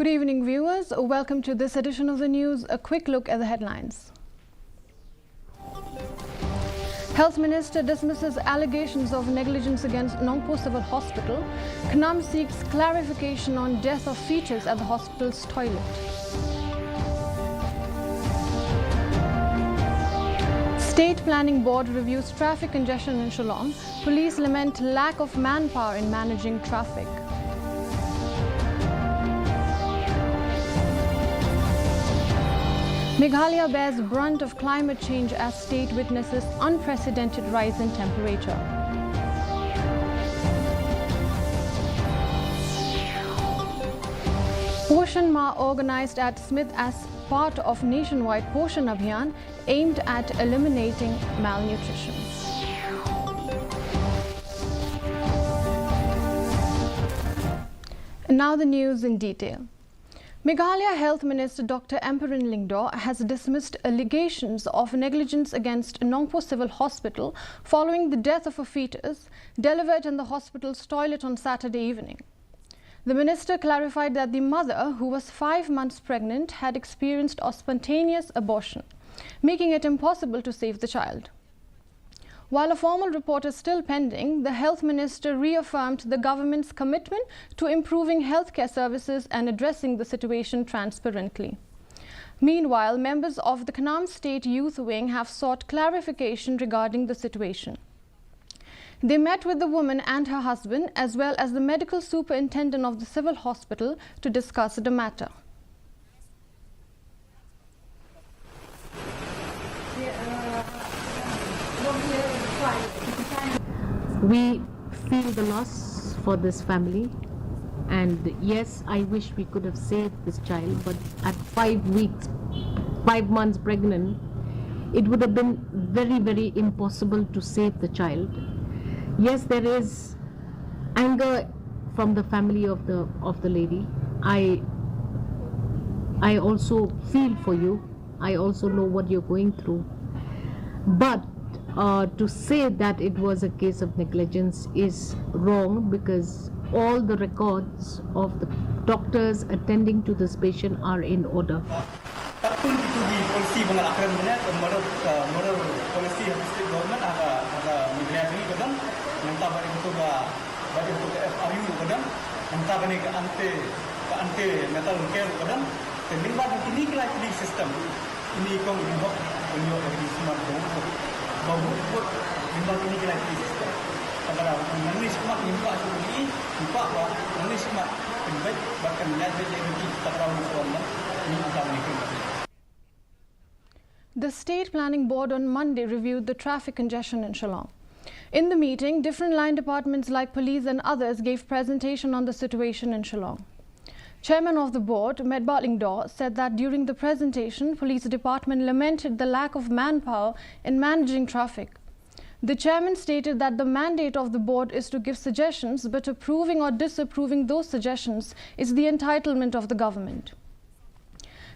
Good evening, viewers. Welcome to this edition of the news. A quick look at the headlines. Health Minister dismisses allegations of negligence against Nong Civil Hospital. KNUM seeks clarification on death of fetus at the hospital's toilet. State Planning Board reviews traffic congestion in Shillong. Police lament lack of manpower in managing traffic. Meghalaya bears brunt of climate change as state witnesses unprecedented rise in temperature. Poshan Ma organized at Smith as part of nationwide Poshan Abhiyan aimed at eliminating malnutrition. And now the news in detail. Meghalaya Health Minister Dr. Emperin Lingdaw has dismissed allegations of negligence against Nong Civil Hospital following the death of a fetus delivered in the hospital's toilet on Saturday evening. The minister clarified that the mother, who was 5 months pregnant, had experienced a spontaneous abortion, making it impossible to save the child. While a formal report is still pending, the health minister reaffirmed the government's commitment to improving healthcare services and addressing the situation transparently. Meanwhile, members of the KNUM State Youth Wing have sought clarification regarding the situation. They met with the woman and her husband, as well as the medical superintendent of the civil hospital, to discuss the matter. We feel the loss for this family, and yes, I wish we could have saved this child, but at 5 months pregnant, it would have been very, very impossible to save the child. Yes, there is anger from the family of the lady. I also feel for you. I also know what you're going through, but to say that it was a case of negligence is wrong, because all the records of the doctors attending to this patient are in order. Takpun itu di polisi mengalahkan banyak model polisi state government ada Meghalaya ini kadang mentah bagi itu bagi FRU kadang mentah bagi ke ante metal care kadang terlibat ini kira sistem ini kong dibuat punya dari smart dong. Baru buat bimbang ini kira sistem. Pada nanti smart nimba ini nimba apa nanti smart penbaik bahkan nyata jadi tak tahu soalnya ini utama ini. The State Planning Board on Monday reviewed the traffic congestion in Shillong. In the meeting, different line departments like police and others gave presentation on the situation in Shillong. Chairman of the board, Medba Lingdaw, said that during the presentation, police department lamented the lack of manpower in managing traffic. The chairman stated that the mandate of the board is to give suggestions, but approving or disapproving those suggestions is the entitlement of the government.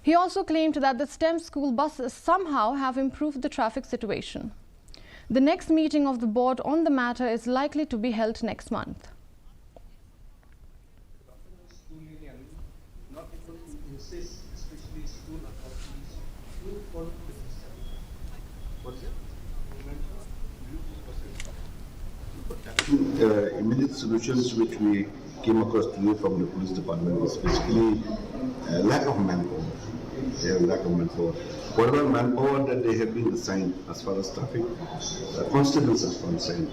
He also claimed that the STEM school buses somehow have improved the traffic situation. The next meeting of the board on the matter is likely to be held next month. Immediate solutions which we came across today from the police department is basically lack of manpower. They have lack of manpower. Whatever manpower that they have been assigned as far as traffic constables is concerned,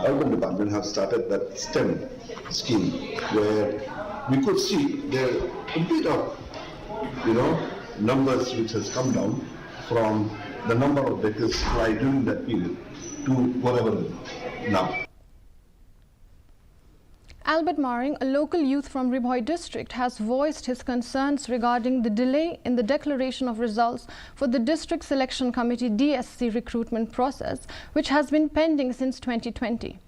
urban department have started that STEM scheme where we could see there a bit of numbers which has come down from the number of vehicles supplied during that period to whatever now. Albert Maring, a local youth from Ribhoi district, has voiced his concerns regarding the delay in the declaration of results for the District Selection Committee DSC recruitment process, which has been pending since 2020.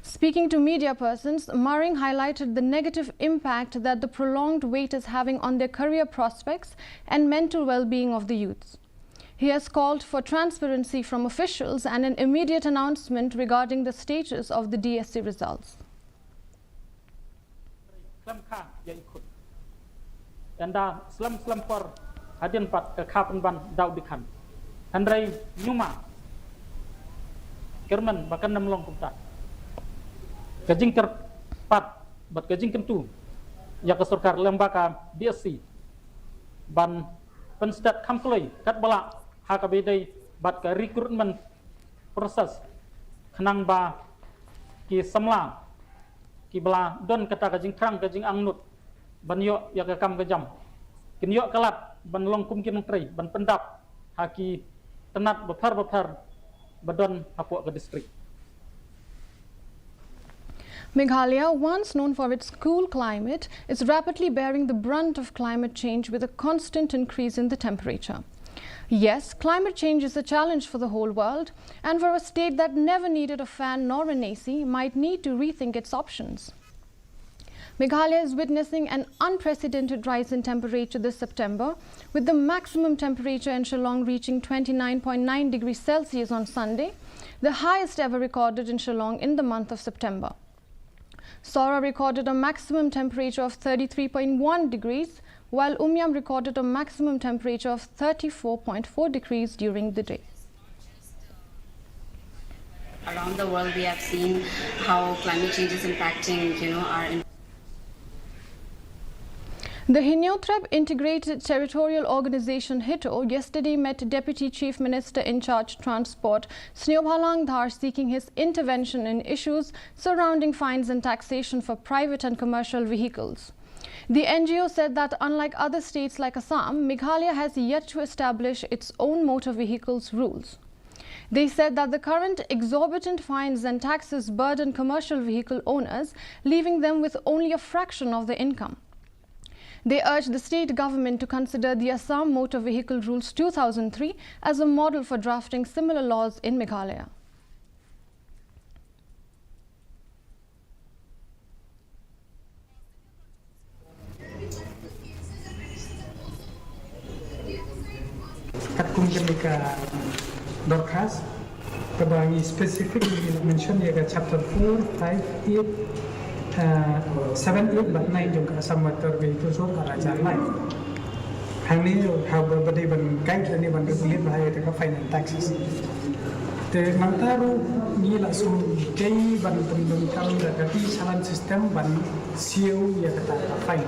Speaking to media persons, Maring highlighted the negative impact that the prolonged wait is having on their career prospects and mental well-being of the youths. He has called for transparency from officials and an immediate announcement regarding the status of the DSC results. ya ikut. Anda selam par hadian pat ke kapan ban dau dikan. Andrai nyuma kerman bahkan namlong kumta. Kajing terpat bat kajing kentu ya kesurkar lembaga BSc ban penstat kamkulai kat bala hakabedai bat ke recruitment proses kenang ba ki samla ki bala don kata kajing krang kajing angnut ban yo ya ke kam kejam kin yo kalat ban long kum kin trai ban pendap haki tenat bapar badon hapuk ke distrik. Meghalaya, once known for its cool climate, is rapidly bearing the brunt of climate change with a constant increase in the temperature. Yes, climate change is a challenge for the whole world, and for a state that never needed a fan nor an AC might need to rethink its options. Meghalaya is witnessing an unprecedented rise in temperature this September, with the maximum temperature in Shillong reaching 29.9 degrees Celsius on Sunday, the highest ever recorded in Shillong in the month of September. Sora recorded a maximum temperature of 33.1 degrees, while Umyam recorded a maximum temperature of 34.4 degrees during the day. Around the world, we have seen how climate change is impacting, our. The Hinyotrep Integrated Territorial Organization HITO yesterday met Deputy Chief Minister in charge Transport Snehophalang Dhar seeking his intervention in issues surrounding fines and taxation for private and commercial vehicles. The NGO said that unlike other states like Assam, Meghalaya has yet to establish its own motor vehicles rules. They said that the current exorbitant fines and taxes burden commercial vehicle owners, leaving them with only a fraction of their income. They urged the state government to consider the Assam Motor Vehicle Rules 2003 as a model for drafting similar laws in Meghalaya. Specifically mentioned chapter 4, 5, 8, 7, 8, but 9 juga sama terbetul soal arahan lain. Hal ini harus berdebat kait ini berdebat bahaya dengan fine and taxes. Te mantaru ni langsung jadi bandung dari salan sistem ban siu ya kata fine.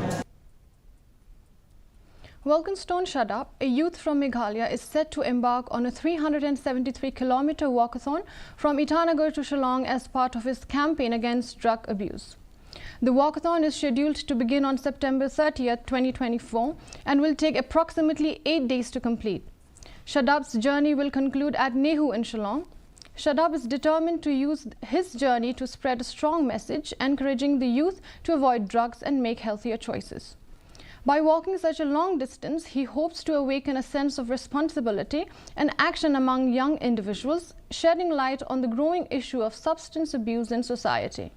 Walkinstone Shadap, a youth from Meghalaya, is set to embark on a 373-kilometer walkathon from Itanagar to Shillong as part of his campaign against drug abuse. The walkathon is scheduled to begin on September 30th, 2024 and will take approximately 8 days to complete. Shadap's journey will conclude at Nehu in Shillong. Shadap is determined to use his journey to spread a strong message, encouraging the youth to avoid drugs and make healthier choices. By walking such a long distance, he hopes to awaken a sense of responsibility and action among young individuals, shedding light on the growing issue of substance abuse in society.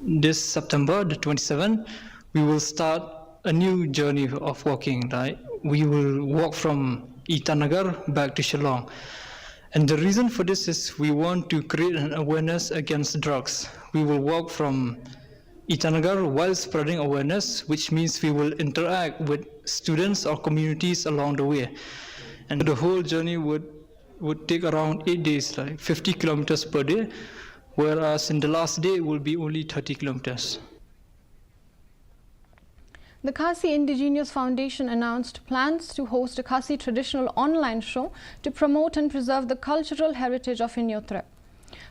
This September, the 27th, we will start a new journey of walking, right? We will walk from Itanagar back to Shillong. And the reason for this is we want to create an awareness against drugs. We will walk from Itanagar while spreading awareness, which means we will interact with students or communities along the way. And the whole journey would take around 8 days, like 50 kilometers per day, whereas in the last day it will be only 30 kilometers. The Khasi Indigenous Foundation announced plans to host a Khasi traditional online show to promote and preserve the cultural heritage of Hinyotrep.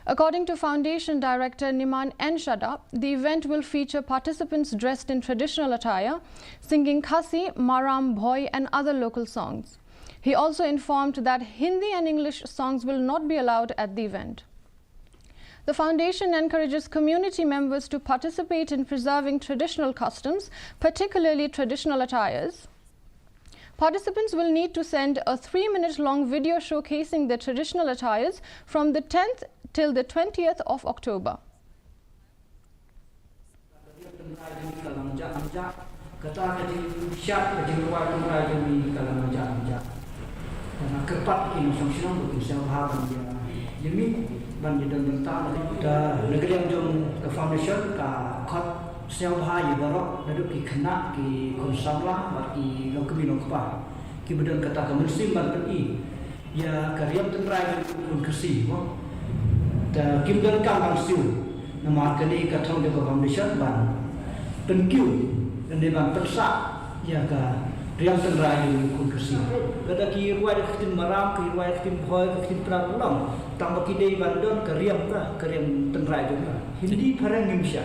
According to Foundation Director Niman N. Shadap, the event will feature participants dressed in traditional attire, singing Khasi, Maram, Bhoi and other local songs. He also informed that Hindi and English songs will not be allowed at the event. The foundation encourages community members to participate in preserving traditional customs, particularly traditional attires. Participants will need to send a 3-minute-long video showcasing their traditional attires from the 10th till the 20th of October. Kata pat in song Shillong in sel ha ban yemi ban yedon benta da negeri yang jom ke foundation ka khot sel ha ye barok da ki khana ki konsamla ba ki lokmi lokpa ki bedan kata ka muslim ban pi ya karyam tentrai kun kersi mo da kim dan kam bang siu nama kani ka thong de foundation ban penkiu dan de ban persa ya ka riam tentrai kun kersi kada ki ruai khtim maram ki ruai khtim phoi khtim pra ulang tang ba ki dei ban don karyam tentrai de hindi pharang nimsha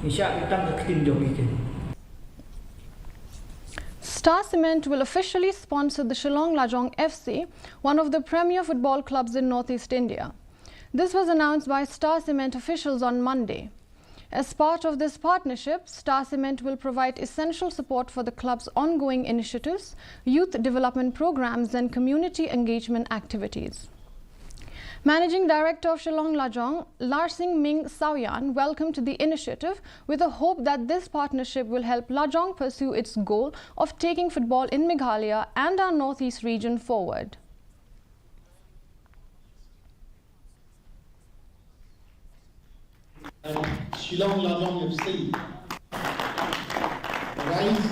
insya tang ka khtim jom ikin. Star Cement will officially sponsor the Shillong Lajong FC, one of the premier football clubs in Northeast India. This was announced by Star Cement officials on Monday. As part of this partnership, Star Cement will provide essential support for the club's ongoing initiatives, youth development programs and community engagement activities. Managing Director of Shillong Lajong, Larsing Ming Saoyan, welcomed the initiative with a hope that this partnership will help Lajong pursue its goal of taking football in Meghalaya and our northeast region forward. Shillong Lajong FC rise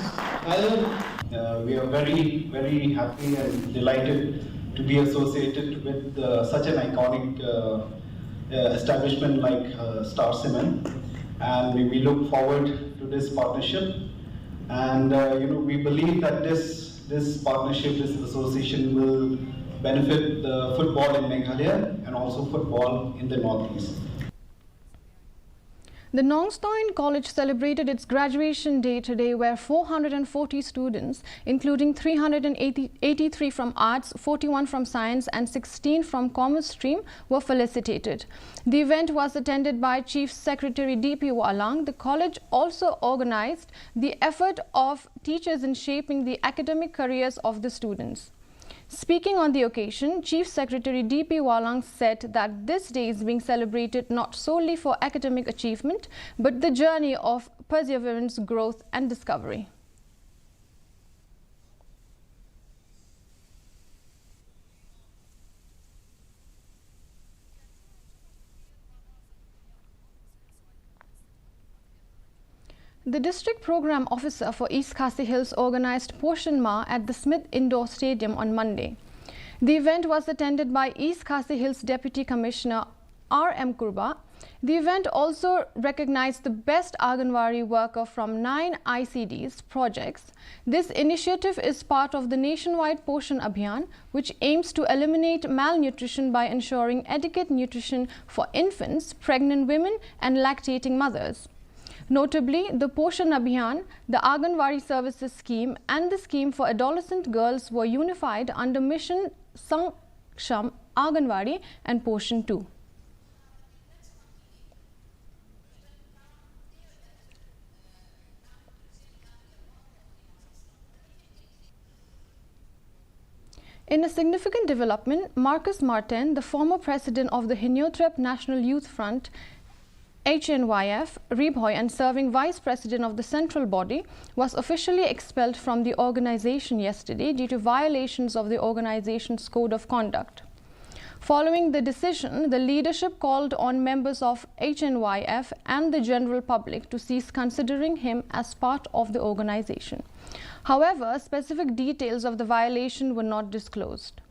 higher. We are very, very happy and delighted to be associated with such an iconic establishment like Star Cement, and we look forward to this partnership. And we believe that this partnership, this association will benefit the football in Meghalaya and also football in the Northeast. The Nong College celebrated its graduation day today, where 440 students, including 383 from arts, 41 from science and 16 from commerce stream, were felicitated. The event was attended by Chief Secretary D.P. Walang. The college also organized the effort of teachers in shaping the academic careers of the students. Speaking on the occasion, Chief Secretary D.P. Walang said that this day is being celebrated not solely for academic achievement, but the journey of perseverance, growth and discovery. The District Program Officer for East Khasi Hills organized Poshan Ma at the Smith Indoor Stadium on Monday. The event was attended by East Khasi Hills Deputy Commissioner R.M. Kurba. The event also recognized the best Anganwadi worker from 9 ICDs projects. This initiative is part of the nationwide Poshan Abhiyan, which aims to eliminate malnutrition by ensuring adequate nutrition for infants, pregnant women and lactating mothers. Notably, the Poshan Abhiyan, the Anganwadi Services Scheme and the Scheme for Adolescent Girls were unified under Mission Sanksham Anganwadi and Poshan 2. In a significant development, Marcus Martin, the former president of the Hinyotrep National Youth Front, HNYF, Rebhoy, and serving vice president of the central body, was officially expelled from the organization yesterday due to violations of the organization's code of conduct. Following the decision, the leadership called on members of HNYF and the general public to cease considering him as part of the organization. However, specific details of the violation were not disclosed.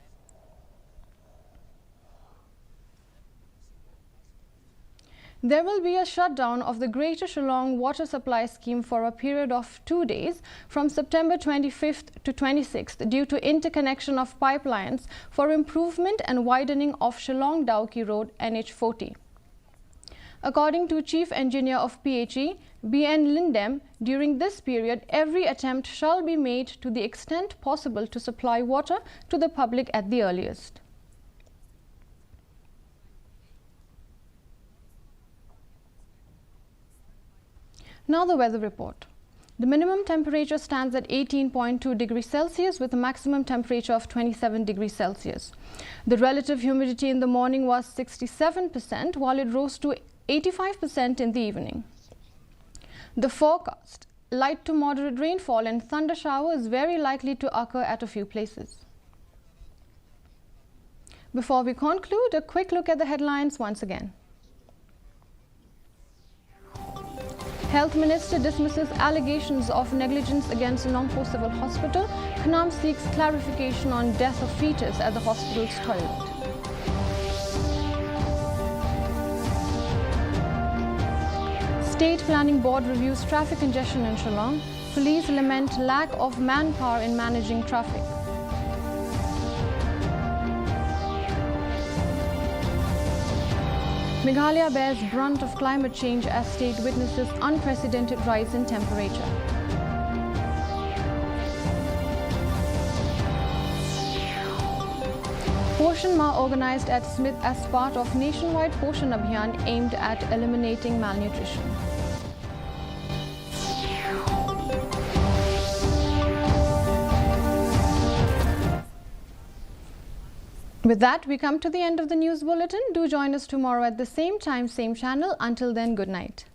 There will be a shutdown of the Greater Shillong water supply scheme for a period of 2 days from September 25th to 26th due to interconnection of pipelines for improvement and widening of Shillong-Dauki Road NH40. According to Chief Engineer of PHE, B.N. Lindem, during this period, every attempt shall be made to the extent possible to supply water to the public at the earliest. Now the weather report. The minimum temperature stands at 18.2 degrees Celsius with a maximum temperature of 27 degrees Celsius. The relative humidity in the morning was 67%, while it rose to 85% in the evening. The forecast: light to moderate rainfall and thunder shower is very likely to occur at a few places. Before we conclude, a quick look at the headlines once again. Health Minister dismisses allegations of negligence against Nong Civil Hospital. Kham seeks clarification on death of fetus at the hospital's toilet. State Planning Board reviews traffic congestion in Shillong. Police lament lack of manpower in managing traffic. Meghalaya bears brunt of climate change as state witnesses unprecedented rise in temperature. Poshan Ma organized at Smith as part of nationwide Poshan Abhiyan aimed at eliminating malnutrition. With that, we come to the end of the news bulletin. Do join us tomorrow at the same time, same channel. Until then, good night.